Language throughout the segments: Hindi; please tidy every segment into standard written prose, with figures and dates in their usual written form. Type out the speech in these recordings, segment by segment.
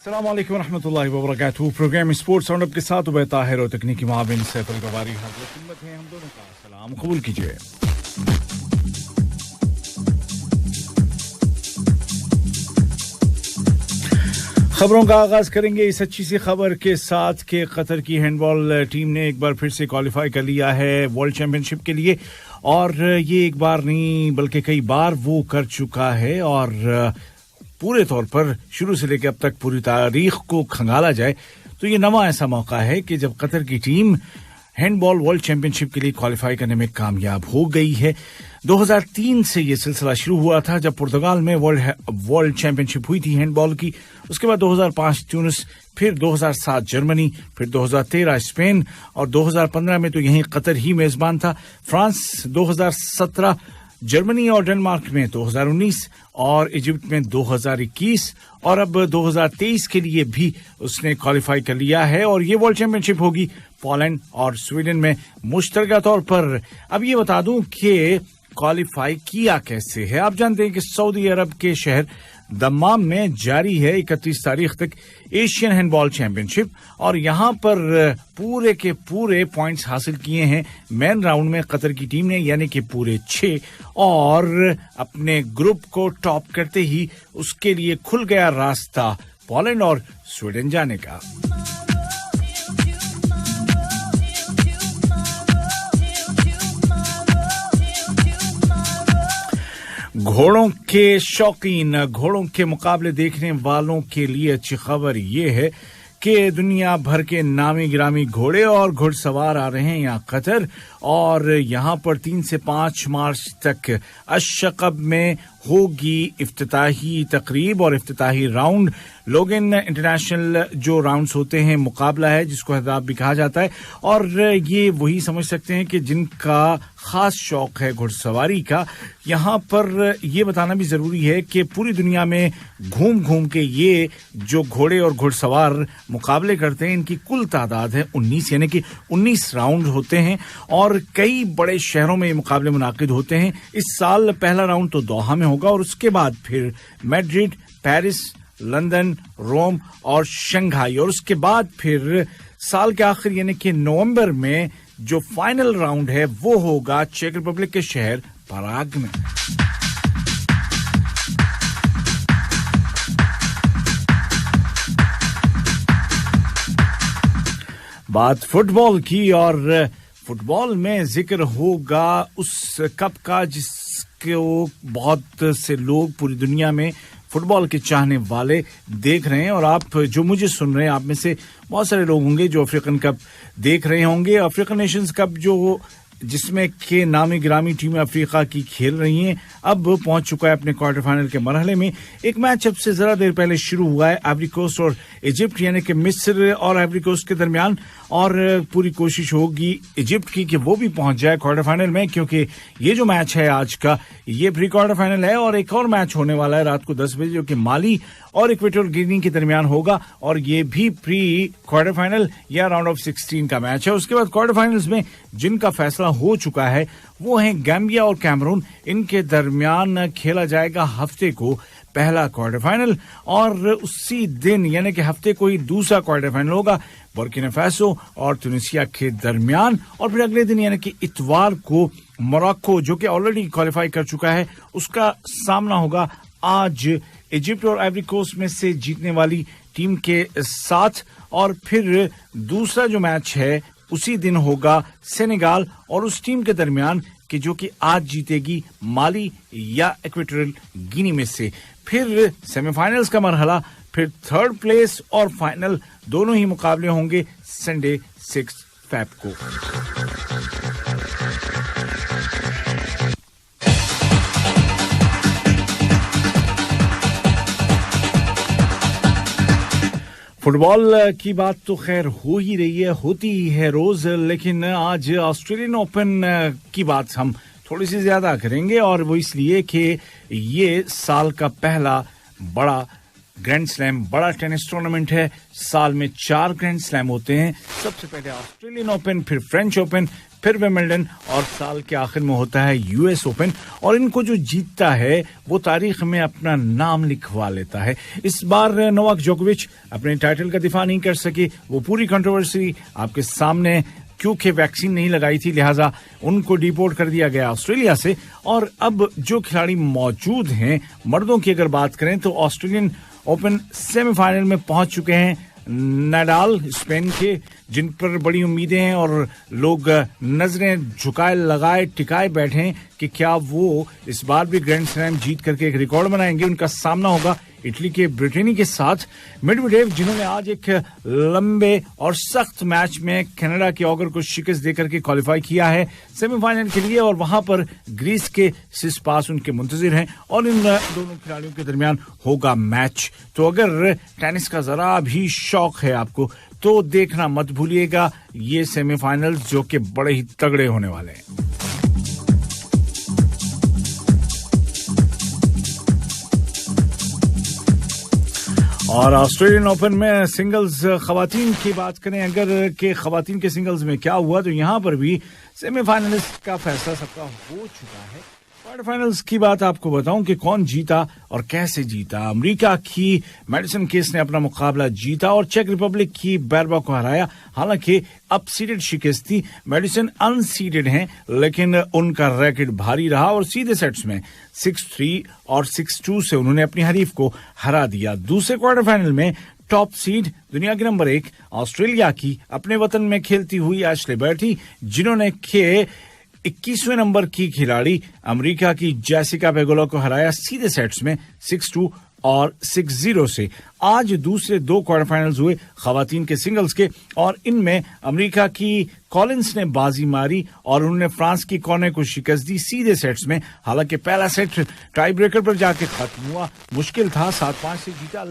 अस्सलाम वालेकुम रहमतुल्लाहि व बरकातहू। प्रोग्राम स्पोर्ट्स राउंडअप के साथ उबैद ताहिर और तकनीकी माविन सैफुल गवारी हाजिर खिदमत है। हम दोनों का सलाम कबूल कीजिए। खबरों का आगाज करेंगे इस अच्छी सी खबर के साथ कि कतर की हैंडबॉल टीम ने एक बार फिर से क्वालिफाई कर लिया है वर्ल्ड चैंपियनशिप के लिए, और ये एक बार नहीं बल्कि कई बार वो कर चुका है। और पूरे तौर पर शुरू से लेकर अब तक पूरी तारीख को खंगाला जाए तो ये नवा ऐसा मौका है कि जब कतर की टीम हैंडबॉल वर्ल्ड चैंपियनशिप के लिए क्वालिफाई करने में कामयाब हो गई है। 2003 से ये सिलसिला शुरू हुआ था जब पुर्तगाल में वर्ल्ड चैंपियनशिप हुई थी हैंडबॉल की। उसके बाद 2005 ट्यूनिस, फिर 2007 जर्मनी, फिर 2013 स्पेन और 2015 में तो यहीं कतर ही मेजबान था। फ्रांस 2017, जर्मनी और डेनमार्क में 2019 और इजिप्ट में 2021 और अब 2023 के लिए भी उसने क्वालिफाई कर लिया है। और ये वर्ल्ड चैंपियनशिप होगी पोलैंड और स्वीडन में मुश्तरका तौर पर। अब ये बता दूं कि क्वालिफाई किया कैसे है। आप जानते हैं कि सऊदी अरब के शहर दम्माम में जारी है 31 तारीख तक एशियन हैंडबॉल चैंपियनशिप, और यहां पर पूरे के पूरे पॉइंट्स हासिल किए हैं मेन राउंड में कतर की टीम ने, यानी कि पूरे 6, और अपने ग्रुप को टॉप करते ही उसके लिए खुल गया रास्ता पोलैंड और स्वीडन जाने का। घोड़ों के शौकीन, घोड़ों के मुकाबले देखने वालों के लिए अच्छी खबर ये है कि दुनिया भर के नामी गिरामी घोड़े और घुड़सवार आ रहे हैं यहाँ कतर, और यहाँ पर 3 से 5 मार्च तक अशकब में होगी इफ्तिताही तकरीब और इफ्तिताही राउंड। लोगन इंटरनेशनल जो राउंड्स होते हैं मुकाबला है जिसको हैदराबाद भी कहा जाता है, और ये वही समझ सकते हैं कि जिनका खास शौक है घुड़सवारी का। यहाँ पर ये बताना भी जरूरी है कि पूरी दुनिया में घूम घूम के ये जो घोड़े और घुड़सवार मुकाबले करते हैं इनकी कुल तादाद है 19, यानी कि 19 राउंड होते हैं और कई बड़े शहरों में ये मुकाबले मुनाकिद होते हैं। इस साल पहला राउंड तो दोहा में होगा और उसके बाद फिर मैड्रिड, पेरिस, लंदन, रोम और शंघाई, और उसके बाद फिर साल के आखिर यानी कि नवंबर में जो फाइनल राउंड है वो होगा चेक रिपब्लिक के शहर पराग में। बात फुटबॉल की, और फुटबॉल में जिक्र होगा उस कप का जिसको बहुत से लोग पूरी दुनिया में फुटबॉल के चाहने वाले देख रहे हैं। और आप जो मुझे सुन रहे हैं आप में से बहुत सारे लोग होंगे जो अफ्रीकन कप देख रहे होंगे। अफ्रीकन नेशंस कप जो जिसमें के नामी गिरामी टीमें अफ्रीका की खेल रही हैं अब पहुंच चुका है अपने क्वार्टर फाइनल के मरहले में। एक मैच अब से जरा देर पहले शुरू हुआ है आइवरी कोस्ट और इजिप्ट, यानी कि मिस्र और आइवरी कोस्ट के दरमियान, और पूरी कोशिश होगी इजिप्ट की कि वो भी पहुंच जाए क्वार्टर फाइनल में, क्योंकि ये जो मैच है आज का ये प्री क्वार्टर फाइनल है। और एक और मैच होने वाला है रात को 10 बजे जो कि माली और इक्वेटोरियल गिनी के दरमियान होगा, और ये भी प्री क्वार्टर फाइनल या राउंड ऑफ 16 का मैच है। उसके बाद क्वार्टर फाइनल्स में जिनका फैसला हो चुका है वो हैं गैम्बिया और कैमरून। इनके दरमियान खेला जाएगा हफ्ते को पहला क्वार्टर फाइनल, और उसी दिन यानी कि हफ्ते को ही दूसरा क्वार्टर फाइनल होगा बुर्किना फासो और तुनिसिया के दरमियान। और फिर अगले दिन यानी कि इतवार को मोरक्को जो कि ऑलरेडी क्वालिफाई कर चुका है उसका सामना होगा आज इजिप्ट और आइवरी कोस्ट में से जीतने वाली टीम के साथ। और फिर दूसरा जो मैच है उसी दिन होगा सेनेगाल और उस टीम के दरमियान कि जो कि आज जीतेगी माली या इक्वेटोरियल गिनी में से। फिर सेमीफाइनल्स का मरहला, फिर थर्ड प्लेस और फाइनल दोनों ही मुकाबले होंगे संडे 6 फरवरी को। फुटबॉल की बात तो खैर हो ही रही है, होती ही है रोज, लेकिन आज ऑस्ट्रेलियन ओपन की बात हम थोड़ी सी ज्यादा करेंगे, और वो इसलिए कि ये साल का पहला बड़ा ग्रैंड स्लैम बड़ा टेनिस टूर्नामेंट है। साल में 4 ग्रैंड स्लैम होते हैं। सबसे पहले ऑस्ट्रेलियन ओपन, फिर फ्रेंच ओपन, फिर विंबलडन और साल के आखिर में होता है यूएस ओपन। और इनको जो जीतता है वो तारीख में अपना नाम लिखवा लेता है। इस बार नोवाक जोकोविच अपने टाइटल का दिफा नहीं कर सके। वो पूरी कंट्रोवर्सी आपके सामने, क्योंकि वैक्सीन नहीं लगाई थी लिहाजा उनको डिपोर्ट कर दिया गया ऑस्ट्रेलिया से। और अब जो खिलाड़ी मौजूद हैं मर्दों की अगर बात करें तो ऑस्ट्रेलियन ओपन सेमीफाइनल में पहुंच चुके हैं नाडाल स्पेन के, जिन पर बड़ी उम्मीदें हैं और लोग नजरें झुकाए लगाए टिकाए बैठे हैं कि क्या वो इस बार भी ग्रैंड स्लैम जीत करके एक रिकॉर्ड बनाएंगे। उनका सामना होगा इटली के ब्रिटेनी के साथ मेडवेडेव, जिन्होंने आज एक लंबे और सख्त मैच में कनाडा के ऑगर को शिकस्त देकर के क्वालिफाई किया है सेमीफाइनल के लिए। और वहां पर ग्रीस के सिसपास उनके मुंतजिर हैं और इन दोनों खिलाड़ियों के दरमियान होगा मैच। तो अगर टेनिस का जरा भी शौक है आपको तो देखना मत भूलिएगा ये सेमीफाइनल्स, जो कि बड़े ही तगड़े होने वाले हैं। और ऑस्ट्रेलियन ओपन में सिंगल्स खवातीन की बात करें अगर के खवातीन के सिंगल्स में क्या हुआ तो यहां पर भी सेमीफाइनलिस्ट का फैसला सबका हो चुका है। क्वार्टर फाइनल्स की बात आपको बताऊं कि कौन जीता और कैसे जीता। अमेरिका की मैडिसन कीस ने अपना मुकाबला जीता और चेक रिपब्लिक की बेरबा को हराया। हालांकि अपसीडेड शिकस्त थी, मैडिसन अनसीडेड हैं लेकिन उनका रैकेट भारी रहा और सीधे सेट्स में 6-3 और 6-2 से उन्होंने अपनी हरीफ को हरा दिया। दूसरे क्वार्टर फाइनल में टॉप सीड दुनिया की नंबर 1 ऑस्ट्रेलिया की अपने वतन में खेलती हुई एशले बर्टी, जिन्होंने 21वें नंबर की खिलाड़ी अमेरिका की जेसिका पेगोला को हराया सीधे सेट्स में 6-2 और 6-0 से। आज दूसरे 2 क्वार्टर फाइनल्स हुए खवातीन के सिंगल्स के और इनमें अमेरिका की कॉलिंस ने बाजी मारी और उन्होंने फ्रांस की कॉर्ने को शिकस्त दी सीधे सेट्स में। हालांकि पहला सेट टाई ब्रेकर पर जाके खत्म हुआ, मुश्किल था, 7-5 से जीता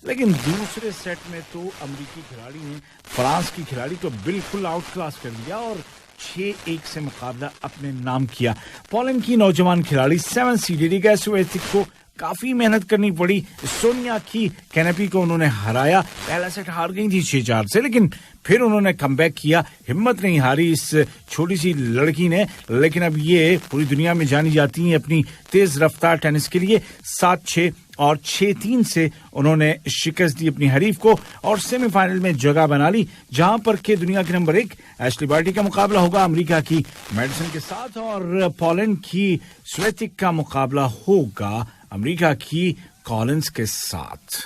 लेकिन दूसरे सेट में तो अमेरिकी खिलाड़ी ने फ्रांस की खिलाड़ी को बिल्कुल आउट क्लास कर दिया और 6-1 से मुकाबला अपने नाम किया। पोलैंड की नौजवान खिलाड़ी 7 सीडेड इगा स्वियातेक को काफी मेहनत करनी पड़ी। सोनिया की कैनेपी को उन्होंने हराया। पहला सेट हार गई थी 6-4 से, लेकिन फिर उन्होंने कमबैक किया। हिम्मत नहीं हारी इस छोटी सी लड़की ने, लेकिन अब ये पूरी दुनिया में जानी जाती है अपनी तेज रफ्तार टेनिस के लिए। 7-6 और 6-3 से उन्होंने शिकस्त दी अपनी हरीफ को और सेमीफाइनल में जगह बना ली, जहां पर के दुनिया के नंबर 1 एशली बार्टी का मुकाबला होगा अमेरिका की मैडिसन के साथ और पोलैंड की स्वियातेक का मुकाबला होगा अमेरिका की कॉलिंस के साथ।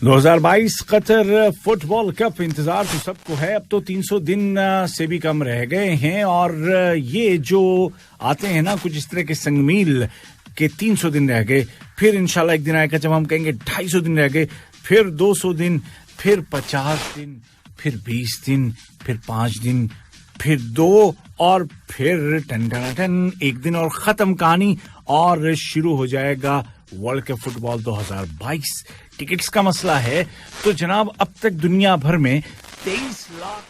2022 कतर फुटबॉल कप इंतजार तो सबको है। अब तो 300 दिन से भी कम रह गए हैं और ये जो आते हैं ना कुछ इस तरह के संगमील के 300 दिन रह गए, फिर इंशाल्लाह एक दिन आएगा जब हम कहेंगे 250 दिन रह गए, फिर 200 दिन, फिर 50 दिन, फिर 20 दिन, फिर 5 दिन, फिर 2 और फिर टन 1 दिन और खत्म कहानी और शुरू हो जाएगा वर्ल्ड कप फुटबॉल 2022। टिकट्स का मसला है तो जनाब अब तक दुनिया भर में 23 लाख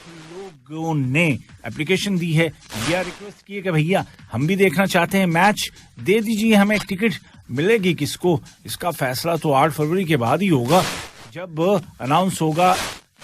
लोगों ने एप्लीकेशन दी है या रिक्वेस्ट की है कि भैया हम भी देखना चाहते हैं मैच, दे दीजिए हमें एक टिकट। मिलेगी किसको, इसका फैसला तो 8 फरवरी के बाद ही होगा जब अनाउंस होगा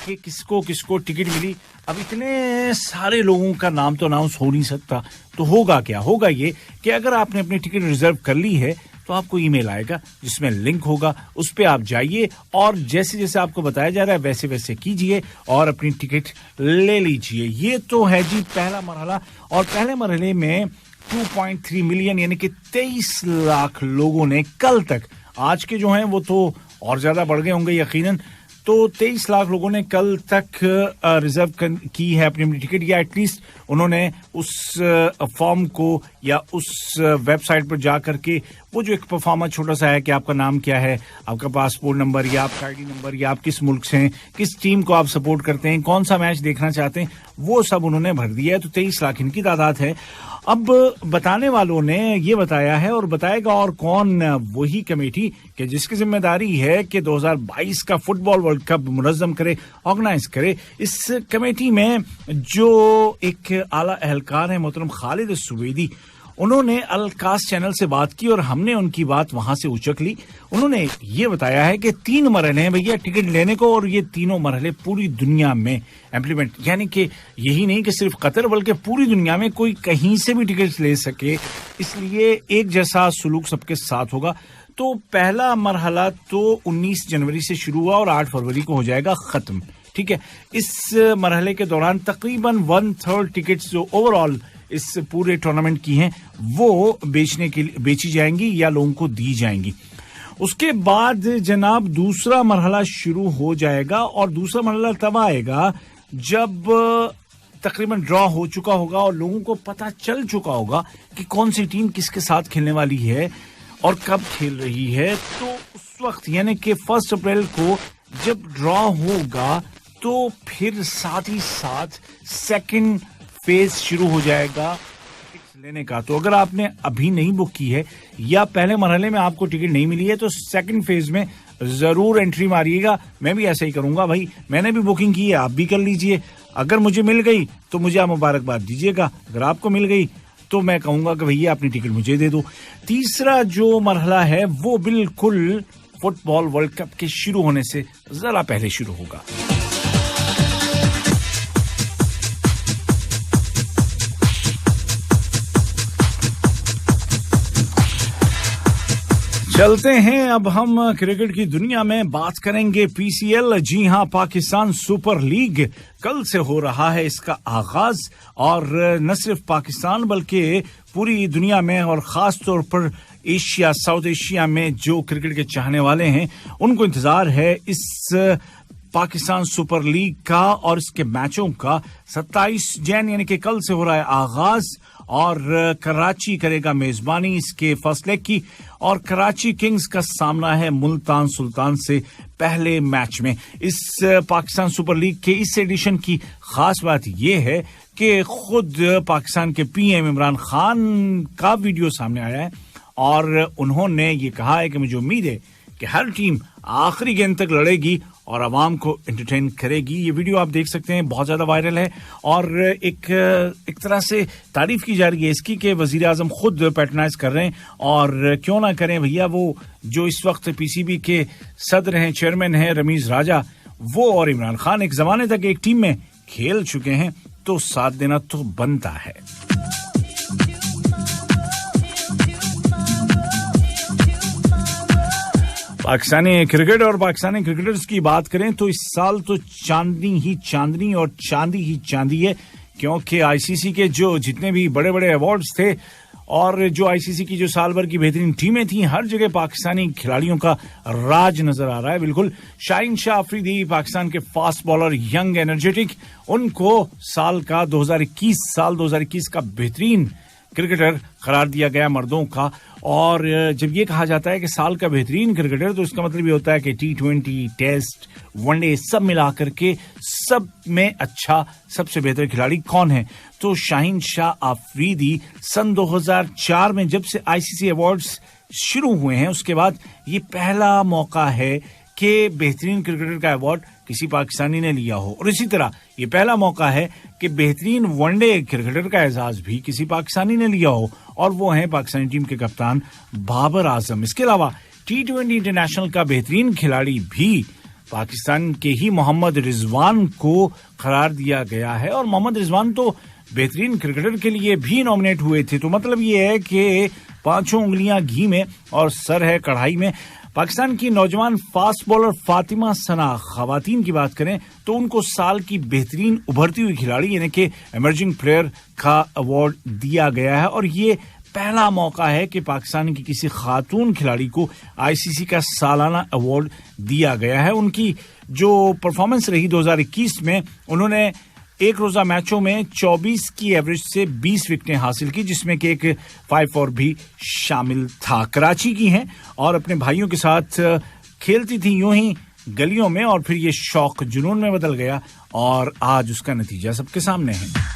कि किसको किसको टिकट मिली। अब इतने सारे लोगों का नाम तो अनाउंस हो नहीं सकता, तो होगा क्या, होगा ये कि अगर आपने अपनी टिकट रिजर्व कर ली है तो आपको ईमेल आएगा जिसमें लिंक होगा, उस पे आप जाइए और जैसे जैसे आपको बताया जा रहा है वैसे वैसे कीजिए और अपनी टिकट ले लीजिए। ये तो है जी पहला मरहला और पहले मरहले में 2.3 मिलियन यानी कि 23 लाख लोगों ने कल तक, आज के जो हैं वो तो और ज्यादा बढ़ गए होंगे यकीनन, तो 23 लाख लोगों ने कल तक रिजर्व की है अपनी टिकट या एटलीस्ट उन्होंने उस फॉर्म को या उस वेबसाइट पर जा करके वो जो एक परफॉर्मर छोटा सा है कि आपका नाम क्या है, आपका पासपोर्ट नंबर या आपका आईडी नंबर या आप किस मुल्क से हैं, किस टीम को आप सपोर्ट करते हैं, कौन सा मैच देखना चाहते हैं, वो सब उन्होंने भर दिया है। तो 23 लाख इनकी तादाद है। अब बताने वालों ने ये बताया है और बताएगा और कौन, वही कमेटी कि जिसकी जिम्मेदारी है कि 2022 का फुटबॉल वर्ल्ड कप मुनज़्ज़म करे, ऑर्गेनाइज करे। इस कमेटी में जो एक आला अहलकार है मोहतरम खालिद सुवेदी, उन्होंने अल कास्ट चैनल से बात की और हमने उनकी बात वहां से उचक ली। उन्होंने ये बताया है कि 3 मरहले हैं भैया टिकट लेने को, और ये तीनों मरहले पूरी दुनिया में इम्प्लीमेंट, यानी कि यही नहीं कि सिर्फ कतर बल्कि पूरी दुनिया में कोई कहीं से भी टिकट ले सके, इसलिए एक जैसा सुलूक सबके साथ होगा। तो पहला मरहला तो 19 जनवरी से शुरू हुआ और 8 फरवरी को हो जाएगा खत्म। ठीक है, इस मरहले के दौरान तकरीबन 1/3 टिकट्स जो ओवरऑल इस पूरे टूर्नामेंट की हैं वो बेची जाएंगी या लोगों को दी जाएंगी। उसके बाद जनाब दूसरा मरहला शुरू हो जाएगा और दूसरा मरहला तब आएगा जब तकरीबन ड्रॉ हो चुका होगा और लोगों को पता चल चुका होगा कि कौन सी टीम किसके साथ खेलने वाली है और कब खेल रही है। तो उस वक्त यानी कि 1 अप्रैल को जब ड्रॉ होगा तो फिर साथ ही साथ सेकंड फेज शुरू हो जाएगा टिकट लेने का। तो अगर आपने अभी नहीं बुक की है या पहले मरहले में आपको टिकट नहीं मिली है तो सेकंड फेज में जरूर एंट्री मारिएगा। मैं भी ऐसा ही करूंगा भाई, मैंने भी बुकिंग की है, आप भी कर लीजिए। अगर मुझे मिल गई तो मुझे आप मुबारकबाद दीजिएगा, अगर आपको मिल गई तो मैं कहूंगा कि भैया अपनी टिकट मुझे दे दो। तीसरा जो मरहला है वो बिल्कुल फुटबॉल वर्ल्ड कप के शुरू होने से जरा पहले शुरू होगा। चलते हैं अब हम क्रिकेट की दुनिया में, बात करेंगे पीसीएल। जी हां, पाकिस्तान सुपर लीग कल से हो रहा है इसका आगाज, और न सिर्फ पाकिस्तान बल्कि पूरी दुनिया में और खास तौर पर एशिया, साउथ एशिया में जो क्रिकेट के चाहने वाले हैं उनको इंतजार है इस पाकिस्तान सुपर लीग का और इसके मैचों का। 27 जैन यानी कि कल से हो रहा है आगाज और कराची करेगा मेजबानी इसके फर्स्ट लेग की, और कराची किंग्स का सामना है मुल्तान सुल्तान से पहले मैच में। इस पाकिस्तान सुपर लीग के इस एडिशन की खास बात यह है कि खुद पाकिस्तान के पीएम इमरान खान का वीडियो सामने आया है और उन्होंने ये कहा है कि मुझे उम्मीद है कि हर टीम आखिरी गेंद तक लड़ेगी और आवाम को एंटरटेन करेगी। ये वीडियो आप देख सकते हैं, बहुत ज्यादा वायरल है और एक तरह से तारीफ की जा रही है इसकी कि वजीर आजम खुद पैट्रनाइज कर रहे हैं, और क्यों ना करें भैया। वो जो इस वक्त पीसीबी के सदर हैं, चेयरमैन हैं रमीज राजा, वो और इमरान खान एक जमाने तक एक टीम में खेल चुके हैं, तो साथ देना तो बनता है। पाकिस्तानी क्रिकेट और पाकिस्तानी क्रिकेटर्स की बात करें तो इस साल तो चांदनी ही चांदनी और चांदी ही चांदी है, क्योंकि आईसीसी के जो जितने भी बड़े बड़े अवार्ड्स थे और जो आईसीसी की जो साल भर की बेहतरीन टीमें थी, हर जगह पाकिस्तानी खिलाड़ियों का राज नजर आ रहा है। बिल्कुल, शाहीन शाह अफरीदी पाकिस्तान के फास्ट बॉलर, यंग एनर्जेटिक, उनको साल 2021 का बेहतरीन क्रिकेटर करार दिया गया मर्दों का। और जब ये कहा जाता है कि साल का बेहतरीन क्रिकेटर, तो इसका मतलब ये होता है कि T20, टेस्ट, वनडे सब मिलाकर के सब में अच्छा सबसे बेहतर खिलाड़ी कौन है, तो शाहीन शाह अफरीदी सन 2004 में जब से आईसीसी अवार्ड्स शुरू हुए हैं उसके बाद ये पहला मौका है कि बेहतरीन क्रिकेटर का अवार्ड किसी पाकिस्तानी ने लिया हो, और इसी तरह ये पहला मौका है कि बेहतरीन वनडे क्रिकेटर का एजाज भी किसी पाकिस्तानी ने लिया हो, और वो हैं पाकिस्तानी टीम के कप्तान बाबर आजम। इसके अलावा T20 इंटरनेशनल का बेहतरीन खिलाड़ी भी पाकिस्तान के ही मोहम्मद रिजवान को करार दिया गया है, और मोहम्मद रिजवान तो बेहतरीन क्रिकेटर के लिए भी नॉमिनेट हुए थे। तो मतलब ये है कि 5 उंगलियां घी में और सर है कढ़ाई में। पाकिस्तान की नौजवान फास्ट बॉलर फातिमा सना, खवातीन की बात करें तो उनको साल की बेहतरीन उभरती हुई खिलाड़ी यानी कि इमर्जिंग प्लेयर का अवार्ड दिया गया है, और ये पहला मौका है कि पाकिस्तान की किसी खातून खिलाड़ी को आईसीसी का सालाना अवार्ड दिया गया है। उनकी जो परफॉर्मेंस रही 2021 में, उन्होंने एक रोजा मैचों में 24 की एवरेज से 20 विकेटें हासिल की, जिसमें कि एक 5 भी शामिल था। कराची की हैं और अपने भाइयों के साथ खेलती थी यूं ही गलियों में, और फिर ये शौक जुनून में बदल गया और आज उसका नतीजा सबके सामने है।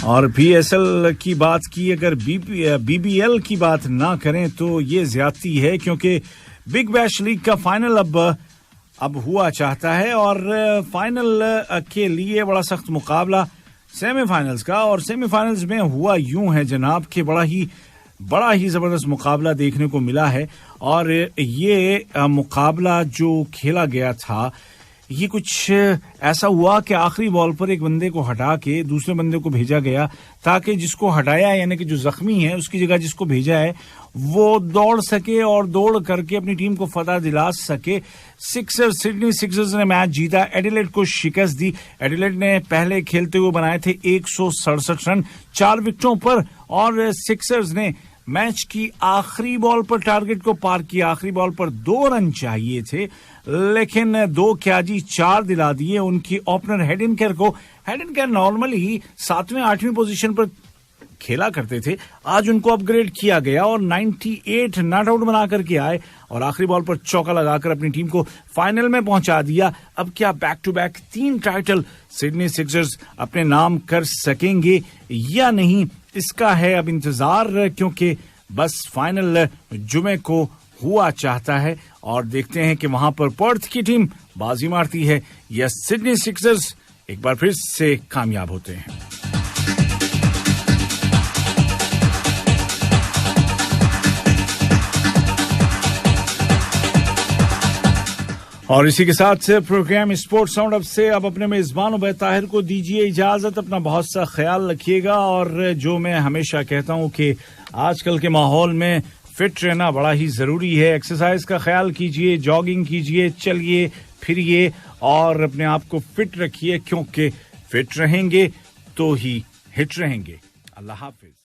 और PSL की बात की, अगर BBL की बात ना करें तो ये ज्यादती है, क्योंकि बिग बैश लीग का फाइनल अब हुआ चाहता है और फाइनल के लिए बड़ा सख्त मुकाबला सेमीफाइनल्स का, और सेमीफाइनल्स में हुआ यूं है जनाब कि बड़ा ही जबरदस्त मुकाबला देखने को मिला है। और ये मुकाबला जो खेला गया था, ये कुछ ऐसा हुआ कि आखिरी बॉल पर एक बंदे को हटा के दूसरे बंदे को भेजा गया, ताकि जिसको हटाया यानी कि जो जख्मी है उसकी जगह जिसको भेजा है वो दौड़ सके और दौड़ करके अपनी टीम को फतह दिला सके। सिडनी सिक्सर्स ने मैच जीता, एडिलेड को शिकस्त दी। एडिलेड ने पहले खेलते हुए बनाए थे 167 रन 4 विकेटों पर, और सिक्सर्स ने मैच की आखिरी बॉल पर टारगेट को पार किया। आखिरी बॉल पर 2 रन चाहिए थे, लेकिन 2 क्या जी 4 दिला दिए उनकी ओपनर हेडिनकर को। हेडिनकर नॉर्मली 7वें 8वें पोजीशन पर खेला करते थे, आज उनको अपग्रेड किया गया और 98 नॉट आउट बना करके आए और आखिरी बॉल पर चौका लगाकर अपनी टीम को फाइनल में पहुंचा दिया। अब क्या back to back 3 title Sydney Sixers अपने नाम कर सकेंगे या नहीं, इसका है अब इंतजार, क्योंकि बस फाइनल जुमे को हुआ चाहता है और देखते हैं कि वहां पर पर्थ की टीम बाजी मारती है या सिडनी सिक्सर्स एक बार फिर से कामयाब होते हैं। और इसी के साथ प्रोग्राम स्पोर्ट्स साउंड अप से अब अपने मेजबान उबैद ताहिर को दीजिए इजाजत। अपना बहुत सा ख्याल रखिएगा, और जो मैं हमेशा कहता हूं कि आजकल के माहौल में फिट रहना बड़ा ही जरूरी है। एक्सरसाइज का ख्याल कीजिए, जॉगिंग कीजिए, चलिए फिरिए और अपने आप को फिट रखिए, क्योंकि फिट रहेंगे तो ही हिट रहेंगे। अल्लाह हाफिज।